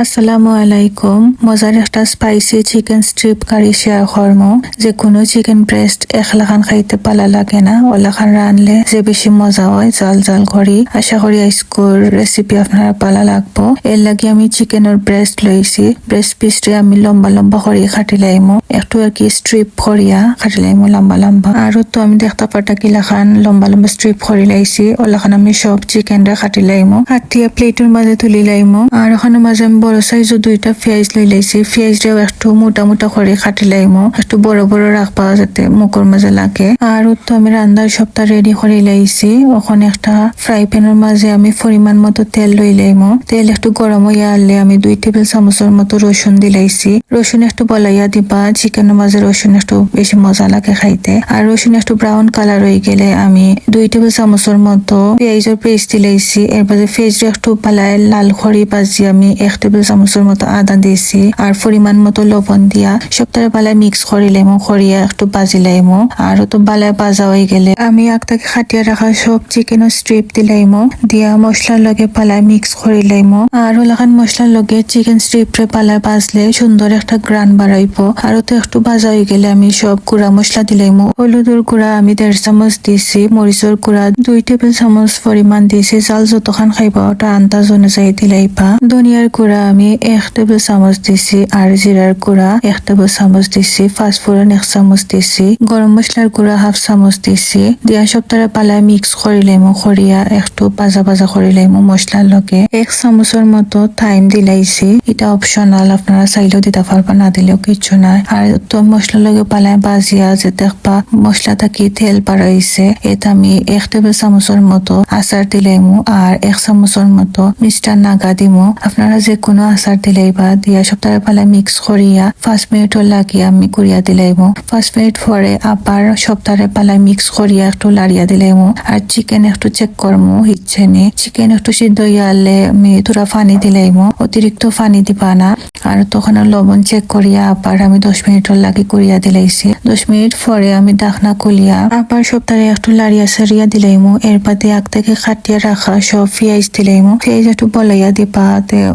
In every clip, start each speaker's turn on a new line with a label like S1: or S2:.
S1: আসসালামু আলাইকুম। মজার একটা স্পাইসি চিকেন স্ট্রিপ কারি শেয়ার করমু। যে কোনো চিকেন ব্রেস্ট একলাখান খাইতে পালা লাগে না, ওলাখান রানলে যে বেশি মজা হয় জাল জাল করি। আশা করি আজকের রেসিপি আপনারা পালা লাগবো। এর লাগে আমি চিকেনের ব্রেস্ট লইছি। ব্রেস্ট পিসটা আমি লম্বা লম্বা করি কাটি লাইমু, একটু আর কি স্ট্রিপ করিয়া কাটি লাইমু লম্বা লম্বা। আর তো আমি দেখতে পাটা কিলাখান লম্বা লম্বা স্ট্রিপ করি লাইছি। ওলাখান আমি সব চিকেনটা কাটি লাইমু, কাটিয়া প্লেটের মাঝে তুলি লাইমু। আর ওখানে মাঝে আমি বড় সাইজও দুইটা পেঁয়াজ লই লাইছি। পেঁয়াজটাও একটু মোটা মোটা করে কাটি লাইমু, একটু বড় বড় রাখবা যাতে মুখের মাঝে লাগে। আর তো আমি রান্নার সবটা রেডি করে লাইছি। ওখানে একটা ফ্রাই প্যানের মাঝে আমি পরিমাণ মতো তেল লই লাইমু। তেল একটু গরম হইয়া আনলে আমি 2 টেবিল চামচের মতো রসুন দিলাইছি। রসুন একটু বলাইয়া দিবা, চিকেনের মাঝে রসুন একটু বেশি মজা লাগে খাইতে। আর রসুন একটু ব্রাউন কালার হয়ে গেলে আমি 2 টেবিল চামচের মতো পেঁয়াজের পেস্ট দিলাইছি। এরপরে পেঁয়াজটা একটু পালায় লাল খড়ি বাজি আমি 1 টেবিল চামচের মতো আদা দিয়েছি। আর পরিমাণ মতো লবণ দিয়া সবটারে পালায় মিক্স করি লাইমু, করিয়া একটু বাজি লাইমু। আর তো বালায় বাজা হয়ে গেলে আমি আগটাকে খাটিয়া রাখা সব চিকেনের স্ট্রিপ দিলাইমু, দিয়া মশলার লগে পালায় মিক্স করি লাইমু। আর ওলাখান মশলার লগে চিকেন স্ট্রিপরে পালায় বাজলে সুন্দর একটা গ্রান বাড়াইবো। আর তো একটু বাজা হয়ে গেলে আমি সব গুঁড়া মশলা দিলাইমু। হলুদের গুঁড়া আমি 1.5 চামচ দিছি, মরিচের গুঁড়া 2 টেবিল চামচ পরিমাণ দিছি। চাল যতখান খাইবা ওটা আন্দাজ অনুযায়ী দিলাইবা। ধনিয়ার গুঁড়া আমি 1 টেবিল চামচ দিছি। আর জিরার গুঁড়া 1 টেবিল চামচ দিছি। পাঁচফোড়ন 1 চামচ দিছি। গরম মশলার গুঁড়া 1/2 চামচ দিছি। দিয়া সবটারে পালায় মিক্স করি লাইমু, করিয়া একটু বাজা বাজা করি লাইমু মশলার লগে। 1 চামচের মতো থাইম দিলাইছি, এটা অপশনাল, আপনারা চাইলেও দিতে পারবা, না দিলেও কিছু নাই। আর তো মশলার লগে পালায় বাজিয়া যে দেখবা মশলা থাকি তেল বাড়াইছে, এটা আমি 1 টেবিল চামচের মতো আচার দিলাইমু। আর 1 চামচের মতো মিষ্টার নাগা দিমু। আপনারা যে কোনো আচার দিলাইবা, দিয়া সবটারে পালায় মিক্স করিয়া 5 মিনিটর লাগিয়ে আমি করিয়া দিলাইমু। 5 মিনিট পরে আবার সবটারে পালায় মিক্স করিয়া একটু লাড়িয়া দিলাইমু। আর চিকেন একটু চেক করমু হিচ্ছে নি। চিকেন একটু সিদ্ধ হইয়া আনলে আমি তোরা পানি দিলাইমু, অতিরিক্ত পানি দিবা না। আর তখন লবণ চেক করিয়া আবার আমি 10 মিনিটর লাগি করিয়া দিলাইছি। 10 মিনিট পরে আমি ঢাকনা খুলিয়া আবার সবটারে একটু লাড়িয়া সারিয়া দিলাইমু। এর বাদে আগ থেকে খাটিয়া রাখা সব পেঁয়াজ দিলাইমু। পেঁয়াজ একটু বলাইয়া দিবা,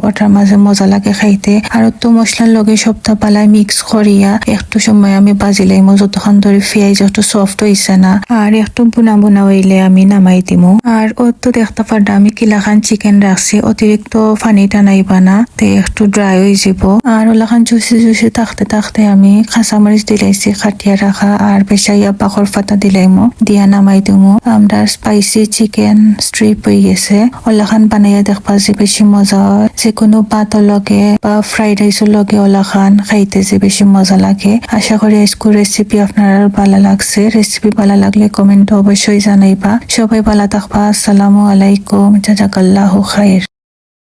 S1: ওটার মাঝে মজা লাগে খাইতে। আর তো মশলার লগে সবটা পালায় মিক্স করিয়া একটু সময় আমি বাজি লাইমু, যতক্ষণ ধরে পেঁয়াজ একটু সফট হইছে না। আর একটু বুনা বুনা হইলে আমি নামাই দিমু। আর ও তো দেখতে পারডা আমি কিলাখান চিকেন রাখছি, অতিরিক্ত পানি টানাইবা না, একটু ড্রাই হয়ে যাব। আর ওলাখান জুসি জুসি থাকতে থাকতে আমি কাঁচামরিচ দিলাইছি খাটিয়া রাখা, আর পেশাইয়া বাকর পাতা দিলাইমু, দিয়া নামাই দিমু। আমরা স্পাইসি চিকেন স্ট্রিপ হয়ে গেছে। ওলাখান বানাইয়া দেখবা যে বেশি মজা হয়। যে কোনো ভাতের লগে বা ফ্রাইড রাইসের লগে ওলাখান খাইতে যে বেশি মজা লাগে। আশা করি আজকের রেসিপি আপনার ভালো লাগছে। রেসিপি ভালো লাগলে কমেন্ট অবশ্যই জানাইবা। সবাই ভালো থাকবা। আসসালামু আলাইকুম, জাজাকাল্লাহু খাইর।